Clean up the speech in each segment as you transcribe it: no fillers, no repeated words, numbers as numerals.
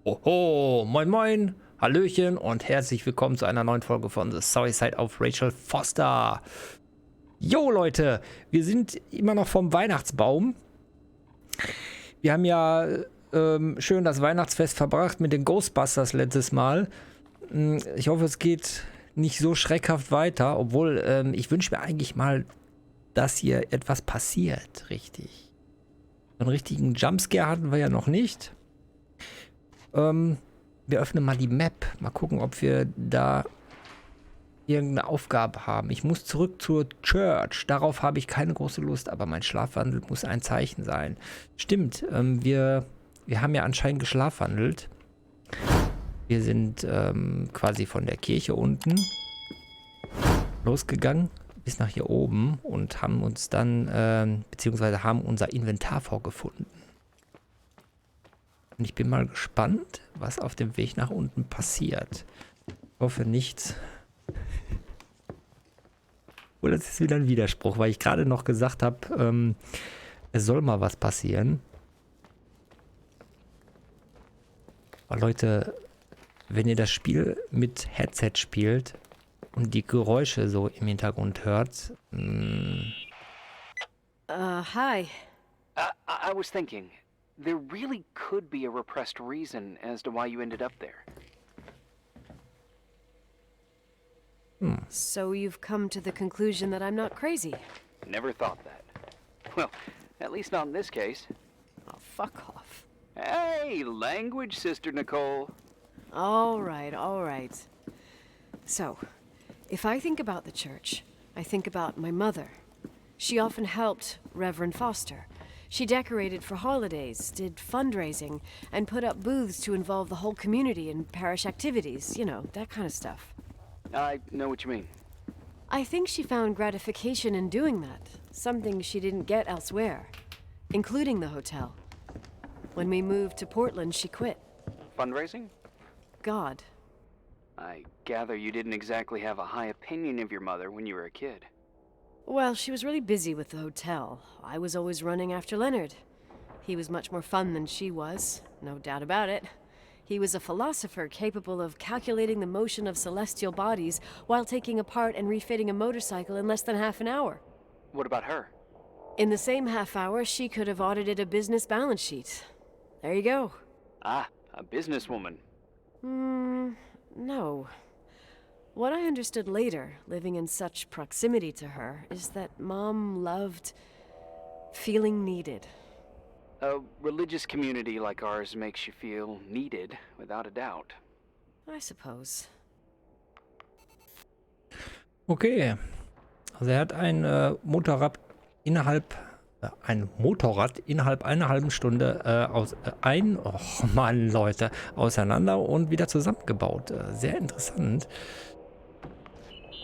Hoho, moin moin, Hallöchen und herzlich willkommen zu einer neuen Folge von The Sorry Side auf Rachel Foster. Jo Leute, wir sind immer noch vom Weihnachtsbaum. Wir haben ja schön das Weihnachtsfest verbracht mit den Ghostbusters letztes Mal. Ich hoffe, es geht nicht so schreckhaft weiter, obwohl ich wünsche mir eigentlich mal, dass hier etwas passiert, richtig. Einen richtigen Jumpscare hatten wir ja noch nicht. Wir öffnen mal die Map. Mal gucken, ob wir da irgendeine Aufgabe haben. Ich muss zurück zur Church. Darauf habe ich keine große Lust, aber mein Schlafwandel muss ein Zeichen sein. Stimmt, wir haben ja anscheinend geschlafwandelt. Wir sind quasi von der Kirche unten losgegangen bis nach hier oben und haben uns dann, beziehungsweise haben unser Inventar vorgefunden. Und ich bin mal gespannt, was auf dem Weg nach unten passiert. Ich hoffe nichts. Oder das ist wieder ein Widerspruch, weil ich gerade noch gesagt habe, es soll mal was passieren. Aber Leute, wenn ihr das Spiel mit Headset spielt und die Geräusche so im Hintergrund hört. Hi. I was thinking, there really could be a repressed reason as to why you ended up there. So you've come to the conclusion that I'm not crazy? Never thought that. Well, at least not in this case. Oh, fuck off. Hey, language, Sister Nicole. All right. So, if I think about the church, I think about my mother. She often helped Reverend Foster. She decorated for holidays, did fundraising, and put up booths to involve the whole community in parish activities, you know, that kind of stuff. I know what you mean. I think she found gratification in doing that, something she didn't get elsewhere, including the hotel. When we moved to Portland, she quit. Fundraising? God. I gather you didn't exactly have a high opinion of your mother when you were a kid. Well, she was really busy with the hotel. I was always running after Leonard. He was much more fun than she was, no doubt about it. He was a philosopher capable of calculating the motion of celestial bodies while taking apart and refitting a motorcycle in less than half an hour. What about her? In the same half hour, she could have audited a business balance sheet. There you go. Ah, a businesswoman. No. What I understood later, living in such proximity to her, is that Mom loved feeling needed. A religious community like ours makes you feel needed, without a doubt. I suppose. Okay. Also er hat ein Motorrad innerhalb einer halben Stunde oh Mann, Leute, auseinander und wieder zusammengebaut. Sehr interessant.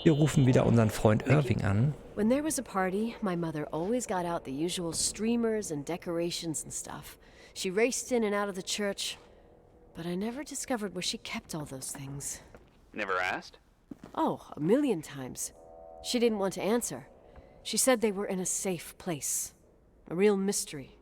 Wir rufen wieder unseren Freund Irving an. When there was a party, my mother always got out the usual streamers and decorations and stuff. She raced in and out of the church, but I never discovered where she kept all those things. Never asked? Oh, a million times. She didn't want to answer. She said they were in a safe place. A real mystery.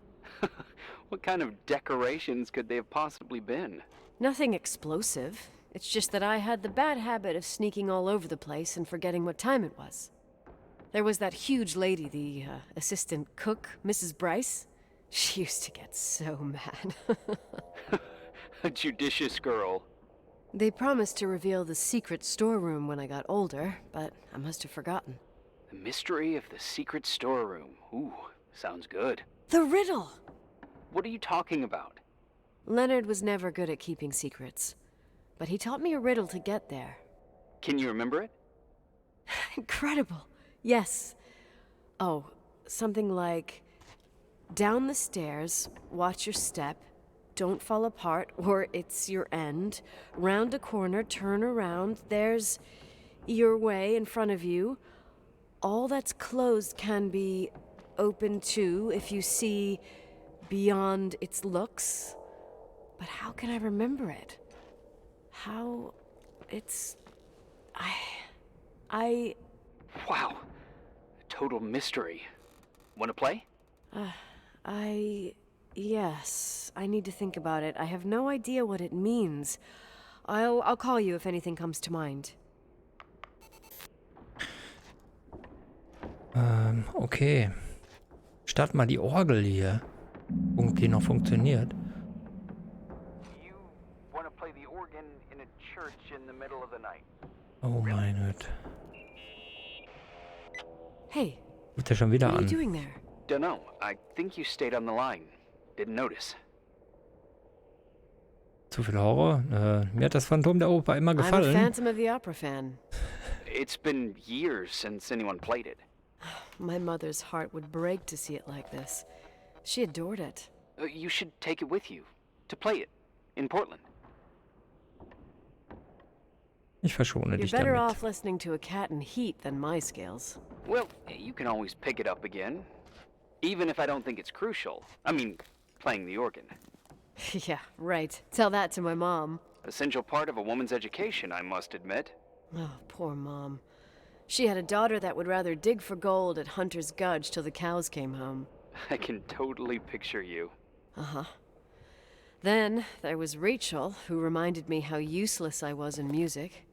What kind of decorations could they have possibly been? Nothing explosive. It's just that I had the bad habit of sneaking all over the place and forgetting what time it was. There was that huge lady, the assistant cook, Mrs. Bryce. She used to get so mad. A judicious girl. They promised to reveal the secret storeroom when I got older, but I must have forgotten. The mystery of the secret storeroom. Ooh, sounds good. The riddle! What are you talking about? Leonard was never good at keeping secrets, but he taught me a riddle to get there. Can you remember it? Incredible. Yes. Oh, something like, down the stairs, watch your step, don't fall apart or it's your end, round a corner, turn around, there's your way in front of you. All that's closed can be open too if you see beyond its looks. But how can I remember it? How it's... I... Wow. Total mystery. Want to play? Yes, I need to think about it. I have no idea what it means. I'll call you if anything comes to mind. Okay. Start mal die Orgel hier. Irgendwie noch funktioniert. You want to play the organ in a church in the middle of the night? Oh mein Gott. Hey, Ruft er schon wieder what are you an. doing there? Dunno. I think you stayed on the line. Didn't notice. Zu viel Horror? Mir hat das Phantom der Oper immer I'm a gefallen. Phantom of the Opera fan. It's been years since anyone played it. My mother's heart would break to see it like this. She adored it. You should take it with you to play it in Portland. Ich verschone You're dich better damit. off listening to a cat in heat than my scales. Well, you can always pick it up again, even if I don't think it's crucial. I mean, playing the organ. Yeah, right. Tell that to my mom. Essential part of a woman's education, I must admit. Oh, poor mom. She had a daughter that would rather dig for gold at Hunter's Gulch till the cows came home. I can totally picture you. Uh-huh. Then there was Rachel, who reminded me how useless I was in music.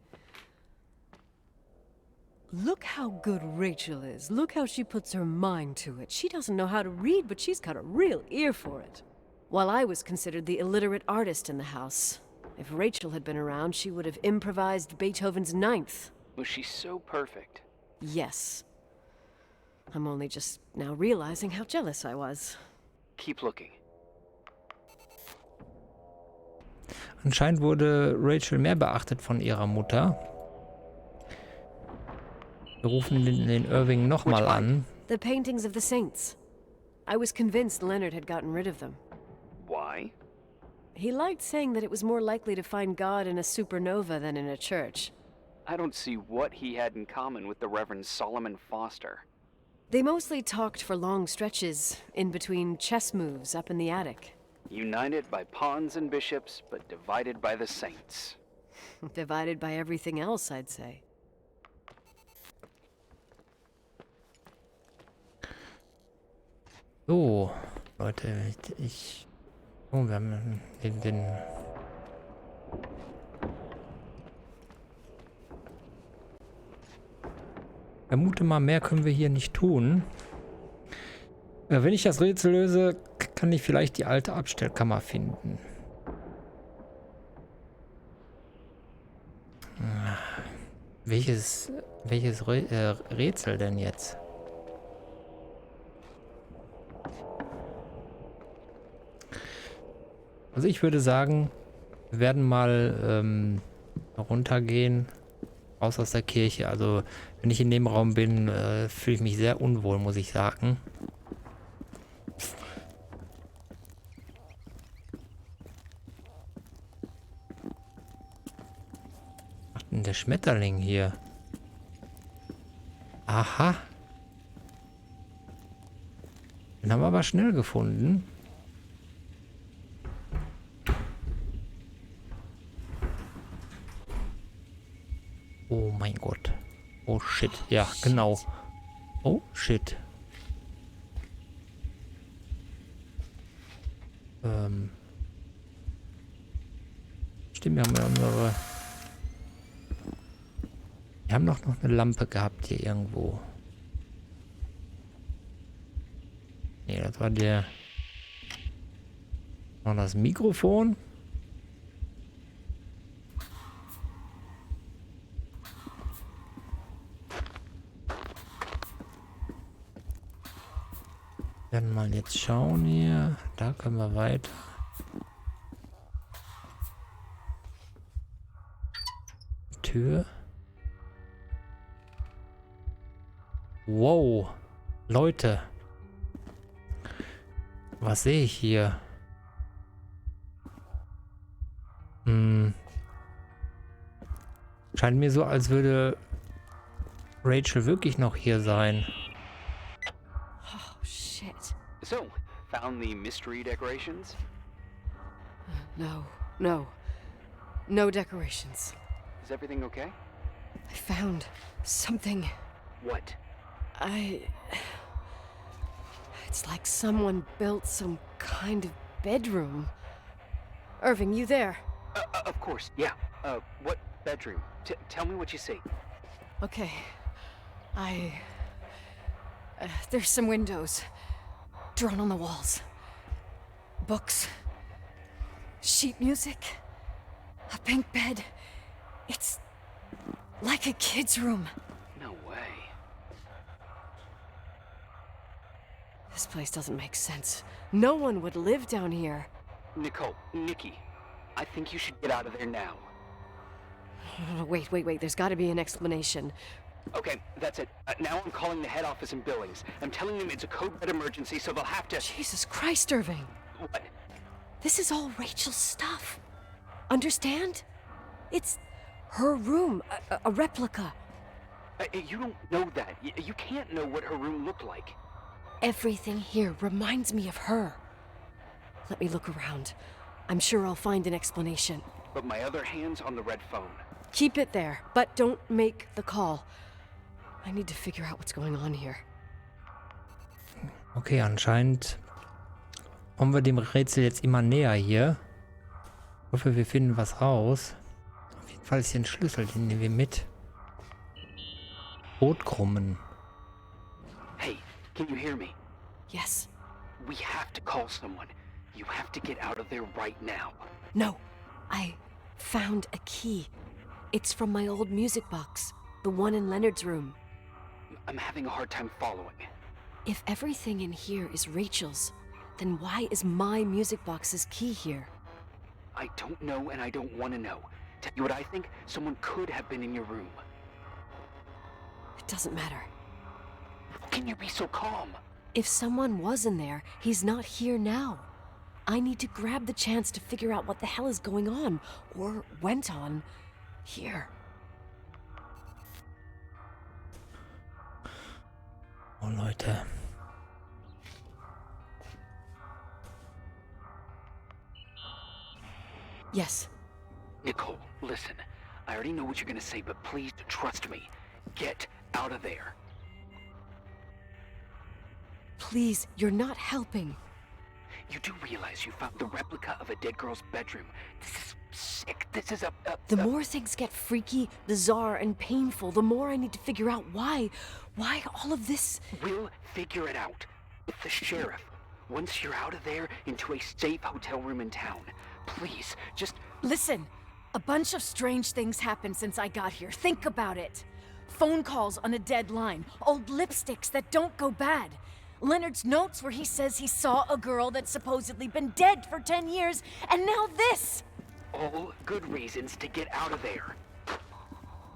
Look how good Rachel is. Look how she puts her mind to it. She doesn't know how to read, but she's got a real ear for it. While I was considered the illiterate artist in the house. If Rachel had been around, she would have improvised Beethoven's Ninth. Was she so perfect? Yes. I'm only just now realizing how jealous I was. Keep looking. Anscheinend wurde Rachel mehr beachtet von ihrer Mutter. Wir rufen den Irving nochmal an. The paintings of the saints. I was convinced Leonard had gotten rid of them. Why? He liked saying that it was more likely to find God in a supernova than in a church. I don't see what he had in common with the Reverend Solomon Foster. They mostly talked for long stretches, in between chess moves up in the attic. United by pawns and bishops, but divided by the saints. Divided by everything else, I'd say. So, Leute, oh, wir haben den vermute mal, mehr können wir hier nicht tun. Wenn ich das Rätsel löse, kann ich vielleicht die alte Abstellkammer finden. Welches Rätsel denn jetzt? Also ich würde sagen, wir werden mal runtergehen, raus aus der Kirche. Also wenn ich in dem Raum bin, fühle ich mich sehr unwohl, muss ich sagen. Was macht denn der Schmetterling hier? Aha. Den haben wir aber schnell gefunden. Oh mein Gott. Oh shit. Ja, genau. Oh shit. Stimmt, wir haben ja unsere... Wir haben doch noch eine Lampe gehabt hier irgendwo. Nee, das war der... Noch das Mikrofon. Wir werden mal jetzt schauen hier. Da können wir weiter. Tür. Wow. Leute. Was sehe ich hier? Scheint mir so, als würde Rachel wirklich noch hier sein. Oh, shit. So, found the mystery decorations? No. No decorations. Is everything okay? I found something. What? It's like someone built some kind of bedroom. Irving, you there? Of course, yeah. What bedroom? Tell me what you see. Okay. There's some windows. Drawn on the walls. Books. Sheet music. A pink bed. It's like a kid's room. No way. This place doesn't make sense. No one would live down here. Nikki, I think you should get out of there now. Wait. There's gotta be an explanation. Okay, that's it. Now I'm calling the head office in Billings. I'm telling them it's a code red emergency, so they'll have to... Jesus Christ, Irving. What? This is all Rachel's stuff. Understand? It's her room, a replica. You don't know that. You can't know what her room looked like. Everything here reminds me of her. Let me look around. I'm sure I'll find an explanation. But my other hand's on the red phone. Keep it there, but don't make the call. I need to figure out what's going on here. Okay, anscheinend kommen wir dem Rätsel jetzt immer näher hier. Ich hoffe, wir finden was raus. Auf jeden Fall ist hier ein Schlüssel, den nehmen wir mit. Brotkrummen. Hey, can you hear me? Yes. We have to call someone. You have to get out of there right now. No. I found a key. It's from my old music box. The one in Leonard's room. I'm having a hard time following. If everything in here is Rachel's, then why is my music box's key here? I don't know and I don't want to know. Tell you what I think? Someone could have been in your room. It doesn't matter. How can you be so calm? If someone was in there, he's not here now. I need to grab the chance to figure out what the hell is going on, or went on, here. Oh, Leute. Yes. Nicole, listen. I already know what you're gonna say, but please trust me. Get out of there. Please, you're not helping. You do realize you found the replica of a dead girl's bedroom. This is sick. This is The more things get freaky, bizarre, and painful, the more I need to figure out why all of this... We'll figure it out. With the sheriff. Once you're out of there, into a safe hotel room in town. Please, just... Listen, a bunch of strange things happened since I got here. Think about it. Phone calls on a dead line, old lipsticks that don't go bad. Leonard's notes where he says he saw a girl that's supposedly been dead for 10 years, and now this! All good reasons to get out of there.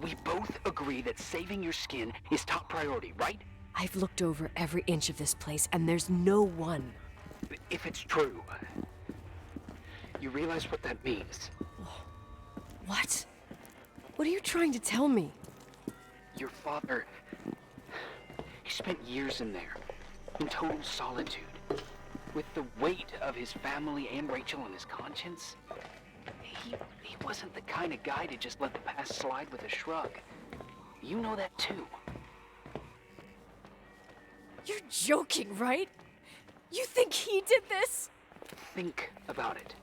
We both agree that saving your skin is top priority, right? I've looked over every inch of this place, and there's no one. If it's true, you realize what that means. What? What are you trying to tell me? Your father, he spent years in there, in total solitude, with the weight of his family and Rachel on his conscience. He wasn't the kind of guy to just let the past slide with a shrug. You know that too. You're joking, right? You think he did this? Think about it.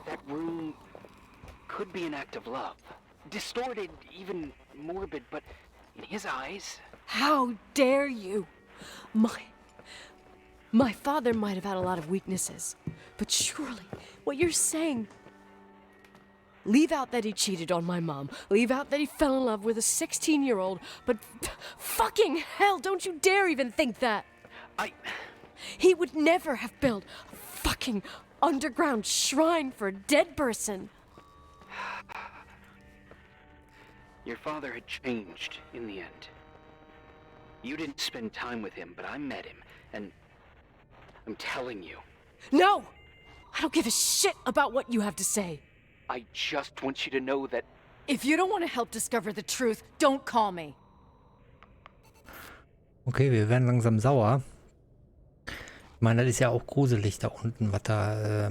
That room could be an act of love. Distorted, even morbid, but in his eyes... How dare you? My father might have had a lot of weaknesses, but surely what you're saying... Leave out that he cheated on my mom. Leave out that he fell in love with a 16-year-old, but fucking hell, don't you dare even think that! He would never have built a fucking underground shrine for a dead person. Your father had changed in the end. You didn't spend time with him, but I met him, and I'm telling you. No! I don't give a shit about what you have to say. I just want you to know that... If you don't want to help discover the truth, don't call me. Okay, wir werden langsam sauer. Ich meine, das ist ja auch gruselig da unten, was da,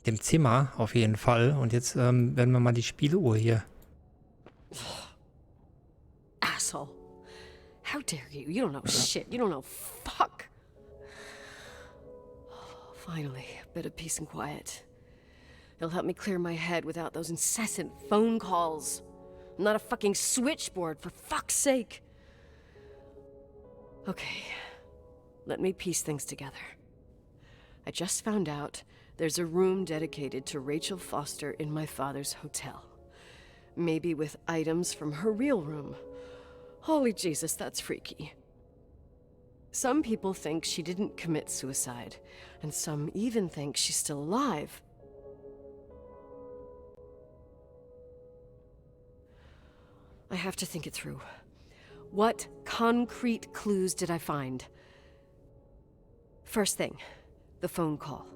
dem Zimmer auf jeden Fall. Und jetzt werden wir mal die Spieluhr hier. Asshole. How dare you? You don't know shit. You don't know fuck. Finally, a bit of peace and quiet. It'll help me clear my head without those incessant phone calls. I'm not a fucking switchboard, for fuck's sake. Okay, let me piece things together. I just found out there's a room dedicated to Rachel Foster in my father's hotel. Maybe with items from her real room. Holy Jesus, that's freaky. Some people think she didn't commit suicide, and some even think she's still alive. I have to think it through. What concrete clues did I find? First thing, the phone call.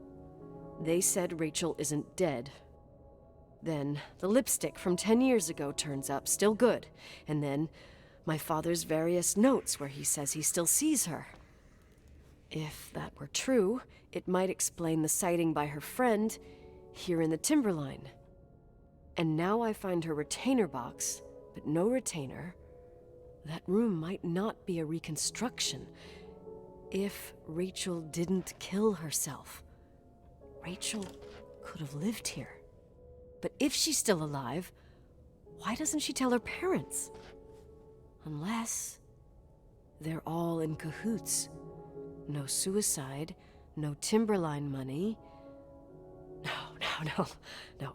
They said Rachel isn't dead. Then the lipstick from 10 years ago turns up, still good. And then my father's various notes where he says he still sees her. If that were true, it might explain the sighting by her friend here in the timberline. And now I find her retainer box, but no retainer. That room might not be a reconstruction. If Rachel didn't kill herself, Rachel could have lived here. But if she's still alive, why doesn't she tell her parents? Unless they're all in cahoots. No suicide, no timberline money. No,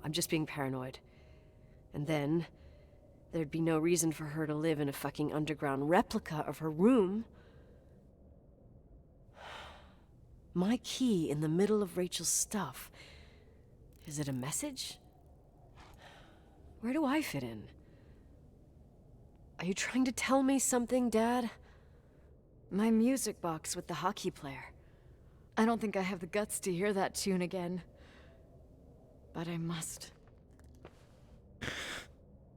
I'm just being paranoid. And then there'd be no reason for her to live in a fucking underground replica of her room. My key in the middle of Rachel's stuff. Is it a message? Where do I fit in? Are you trying to tell me something, Dad? My music box with the hockey player. I don't think I have the guts to hear that tune again. But I must.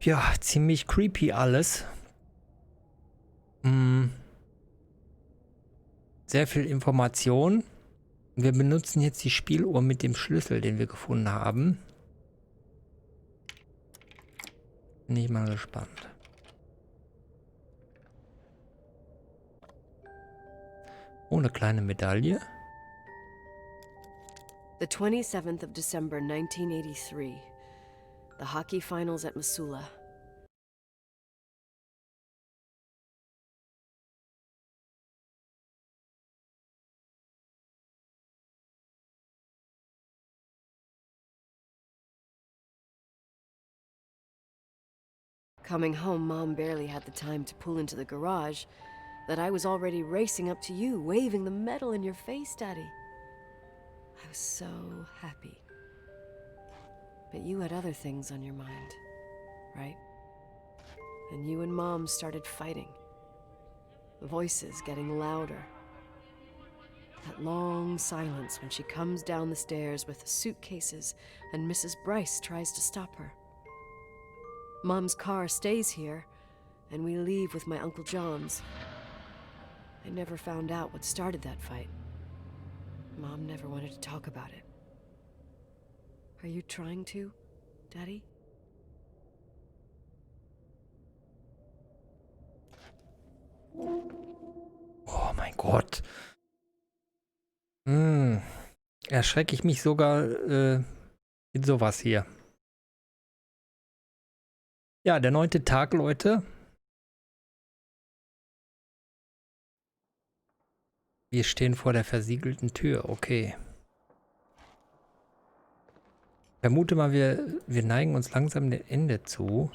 Ja, ziemlich creepy alles. Sehr viel Information. Wir benutzen jetzt die Spieluhr mit dem Schlüssel, den wir gefunden haben. Bin ich mal gespannt. Oh, eine kleine Medaille. The 27th of December, 1983. The hockey finals at Missoula. Coming home, Mom barely had the time to pull into the garage that I was already racing up to you, waving the medal in your face, Daddy. I was so happy. But you had other things on your mind, right? And you and Mom started fighting. The voices getting louder. That long silence when she comes down the stairs with the suitcases and Mrs. Bryce tries to stop her. Mom's car stays here, and we leave with my Uncle John's. I never found out what started that fight. Mom never wanted to talk about it. Are you trying to, Daddy? Oh mein Gott. Erschrecke ich mich sogar mit sowas hier. Ja, der 9. Tag, Leute. Wir stehen vor der versiegelten Tür. Okay. Vermute mal, wir neigen uns langsam dem Ende zu.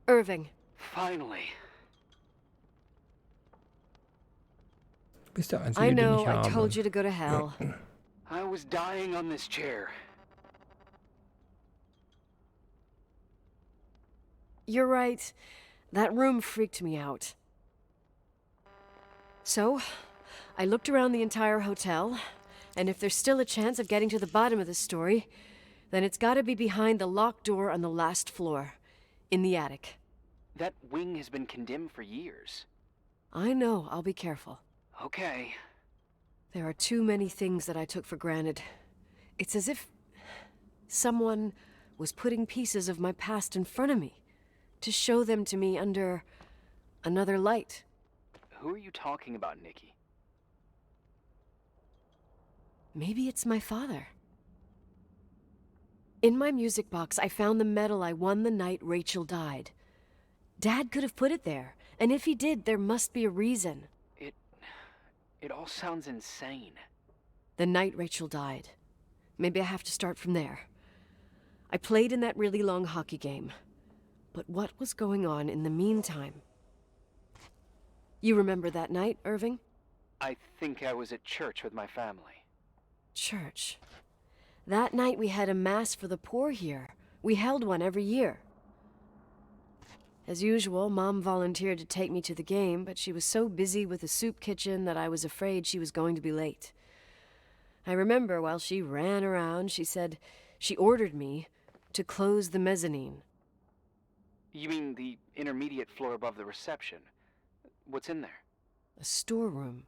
Irving. Finally. Du bist der Einzige, I den know, ich I habe. told you to go to hell. I was dying on this chair. You're right. That room freaked me out. So, I looked around the entire hotel, and if there's still a chance of getting to the bottom of this story, then it's gotta be behind the locked door on the last floor, in the attic. That wing has been condemned for years. I know, I'll be careful. Okay. There are too many things that I took for granted. It's as if someone was putting pieces of my past in front of me, to show them to me under another light. Who are you talking about, Nikki? Maybe it's my father. In my music box, I found the medal I won the night Rachel died. Dad could have put it there, and if he did, there must be a reason. It all sounds insane. The night Rachel died. Maybe I have to start from there. I played in that really long hockey game. But what was going on in the meantime? You remember that night, Irving? I think I was at church with my family. Church. That night we had a mass for the poor here. We held one every year. As usual, Mom volunteered to take me to the game, but she was so busy with the soup kitchen that I was afraid she was going to be late. I remember while she ran around, she said she ordered me to close the mezzanine. You mean the intermediate floor above the reception? What's in there? A storeroom.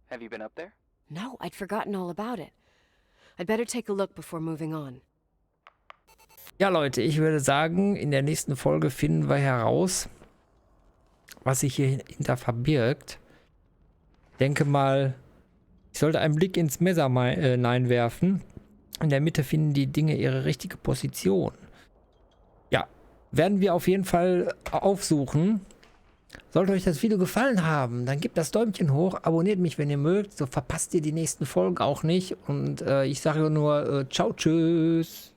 Have you been up there? No, I'd forgotten all about it. I'd better take a look before moving on. Ja, Leute, ich würde sagen, in der nächsten Folge finden wir heraus, was sich hier hinter verbirgt. Ich denke mal, ich sollte einen Blick ins Messer hineinwerfen. In der Mitte finden die Dinge ihre richtige Position. Ja, werden wir auf jeden Fall aufsuchen. Sollte euch das Video gefallen haben, dann gebt das Däumchen hoch, abonniert mich, wenn ihr mögt, so verpasst ihr die nächsten Folgen auch nicht. Und ich sage nur ciao, tschüss.